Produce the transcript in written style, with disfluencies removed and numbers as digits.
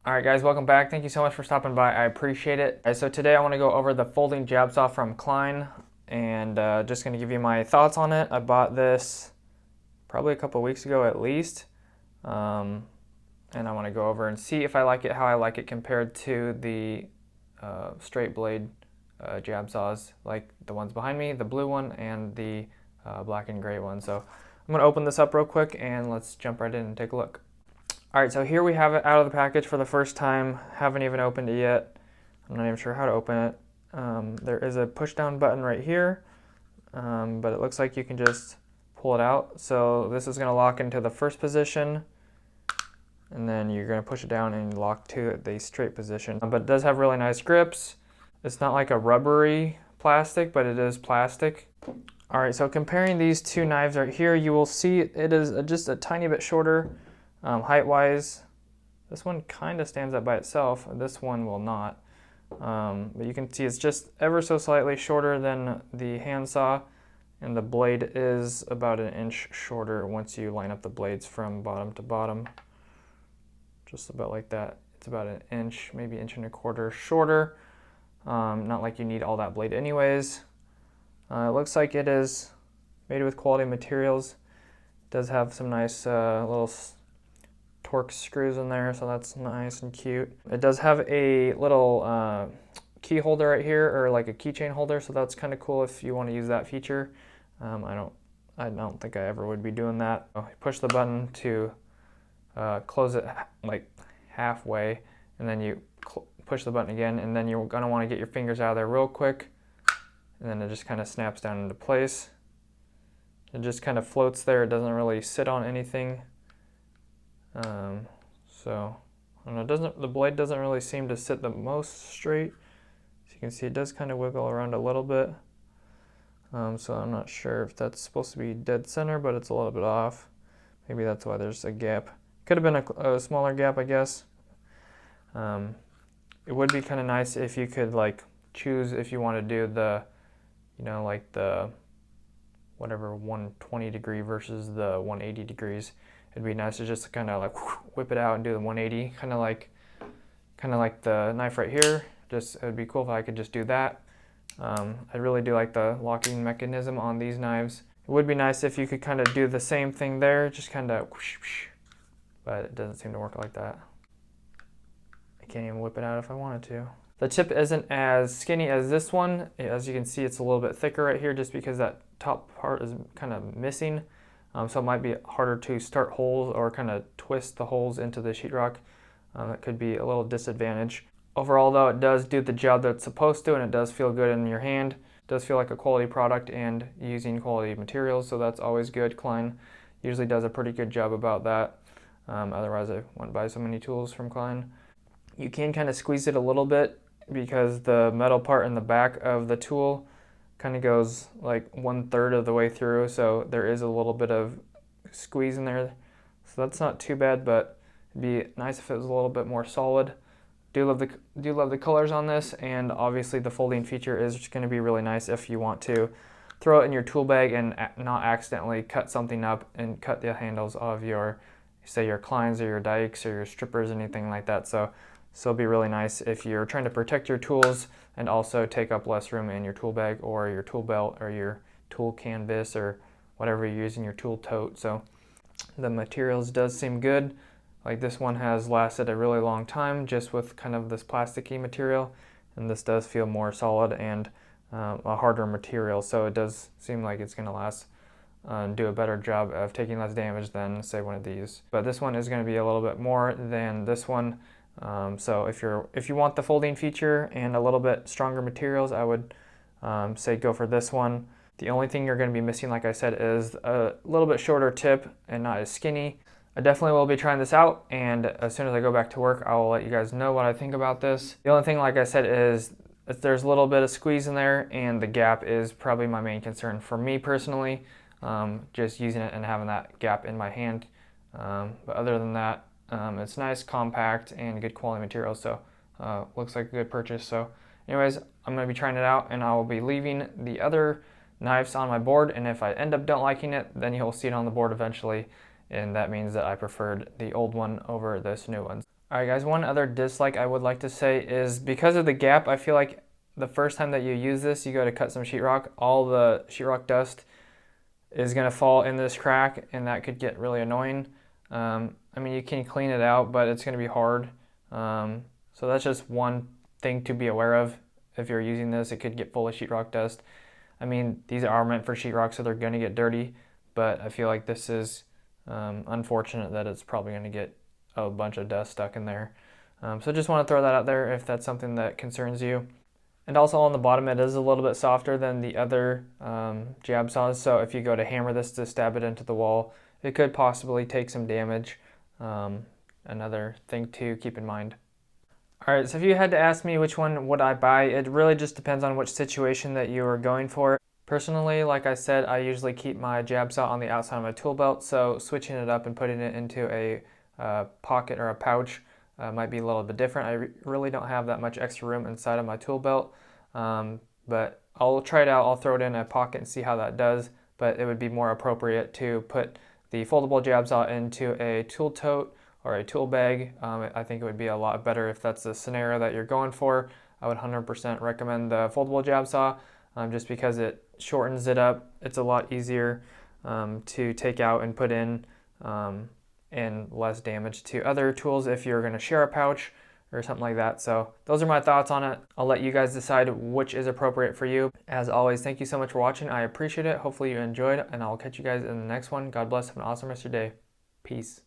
Alright guys, welcome back. Thank you so much for stopping by. I appreciate it. So today I want to go over the folding jab saw from Klein and just going to give you my thoughts on it. I bought this probably a couple weeks ago at least. And I want to go over and see if I like it, how I like it compared to the straight blade jab saws, like the ones behind me, the blue one and the black and gray one. So I'm going to open this up real quick and let's jump right in and take a look. Alright, so here we have it out of the package for the first time. Haven't even opened it yet. I'm not even sure how to open it. There is a push down button right here, but it looks like you can just pull it out. So this is going to lock into the first position, and then you're going to push it down and lock to the straight position. But it does have really nice grips. It's not like a rubbery plastic, but it is plastic. Alright, so comparing these two knives right here, you will see it is just a tiny bit shorter. Height-wise, this one kind of stands up by itself. This one will not. But you can see it's just ever so slightly shorter than the handsaw, and the blade is about an inch shorter once you line up the blades from bottom to bottom. Just about like that. It's about an inch, maybe inch and a quarter shorter. Not like you need all that blade anyways. It looks like it is made with quality materials. It does have some nice little Torx screws in there, so that's nice and cute. It does have a little key holder right here, or like a keychain holder, so that's kind of cool if you want to use that feature. I don't think I ever would be doing that. You push the button to close it like halfway, and then you push the button again, and then you're gonna want to get your fingers out of there real quick, and then it just kind of snaps down into place. It just kind of floats there. It doesn't really sit on anything. So I don't know, the blade doesn't really seem to sit the most straight. As you can see, it does kind of wiggle around a little bit. So I'm not sure if that's supposed to be dead center, but it's a little bit off. Maybe that's why there's a gap. Could have been a smaller gap, I guess. It would be kind of nice if you could like choose if you want to do the, like the whatever 120 degree versus the 180 degrees. It'd be nice to just kind of like whip it out and do the 180, kind of like the knife right here. It would be cool if I could just do that. I really do like the locking mechanism on these knives. It would be nice if you could kind of do the same thing there, just kind of whoosh, but it doesn't seem to work like that. I can't even whip it out if I wanted to. The tip isn't as skinny as this one. As you can see, it's a little bit thicker right here just because that top part is kind of missing. So it might be harder to start holes or kind of twist the holes into the sheetrock. That could be a little disadvantage. Overall though, it does do the job that it's supposed to, and it does feel good in your hand. It does feel like a quality product and using quality materials, so that's always good. Klein usually does a pretty good job about that. Otherwise I wouldn't buy so many tools from Klein. You can kind of squeeze it a little bit because the metal part in the back of the tool kind of goes like 1/3 of the way through, so there is a little bit of squeeze in there. So that's not too bad, but it'd be nice if it was a little bit more solid. Do love the colors on this, and obviously the folding feature is just going to be really nice if you want to throw it in your tool bag and not accidentally cut something up and cut the handles of your, say, your Kleins or your dikes or your strippers, anything like that. So it'll be really nice if you're trying to protect your tools and also take up less room in your tool bag or your tool belt or your tool canvas or whatever you're using, your tool tote. So the materials does seem good. Like this one has lasted a really long time just with kind of this plasticky material, and this does feel more solid and a harder material. So it does seem like it's going to last and do a better job of taking less damage than, say, one of these. But this one is going to be a little bit more than this one. So if you want the folding feature and a little bit stronger materials, I would say go for this one. The only thing you're going to be missing, like I said, is a little bit shorter tip and not as skinny. I definitely will be trying this out, and as soon as I go back to work, I will let you guys know what I think about this. The only thing, like I said, is that there's a little bit of squeeze in there, and the gap is probably my main concern for me personally, just using it and having that gap in my hand. But other than that, it's nice, compact, and good quality material, so looks like a good purchase. So anyways, I'm going to be trying it out, and I will be leaving the other knives on my board, and if I end up don't liking it, then you'll see it on the board eventually, and that means that I preferred the old one over this new one. Alright guys, one other dislike I would like to say is because of the gap, I feel like the first time that you use this, you go to cut some sheetrock, all the sheetrock dust is going to fall in this crack, and that could get really annoying. I mean, you can clean it out, but it's going to be hard. So that's just one thing to be aware of. If you're using this, it could get full of sheetrock dust. I mean, these are meant for sheetrock, so they're going to get dirty, but I feel like this is unfortunate that it's probably going to get a bunch of dust stuck in there. So just want to throw that out there if that's something that concerns you. And also on the bottom, it is a little bit softer than the other jab saws, so if you go to hammer this to stab it into the wall, it could possibly take some damage. Another thing to keep in mind. Alright, so if you had to ask me which one would I buy, it really just depends on which situation that you are going for. Personally, like I said, I usually keep my jab saw on the outside of my tool belt, so switching it up and putting it into a pocket or a pouch might be a little bit different. I really don't have that much extra room inside of my tool belt, but I'll try it out. I'll throw it in a pocket and see how that does, but it would be more appropriate to put the foldable jab saw into a tool tote or a tool bag. I think it would be a lot better if that's the scenario that you're going for. I would 100% recommend the foldable jab saw just because it shortens it up. It's a lot easier to take out and put in and less damage to other tools if you're going to share a pouch or something like that. So those are my thoughts on it. I'll let you guys decide which is appropriate for you. As always, thank you so much for watching. I appreciate it. Hopefully you enjoyed, and I'll catch you guys in the next one. God bless. Have an awesome rest of your day. Peace.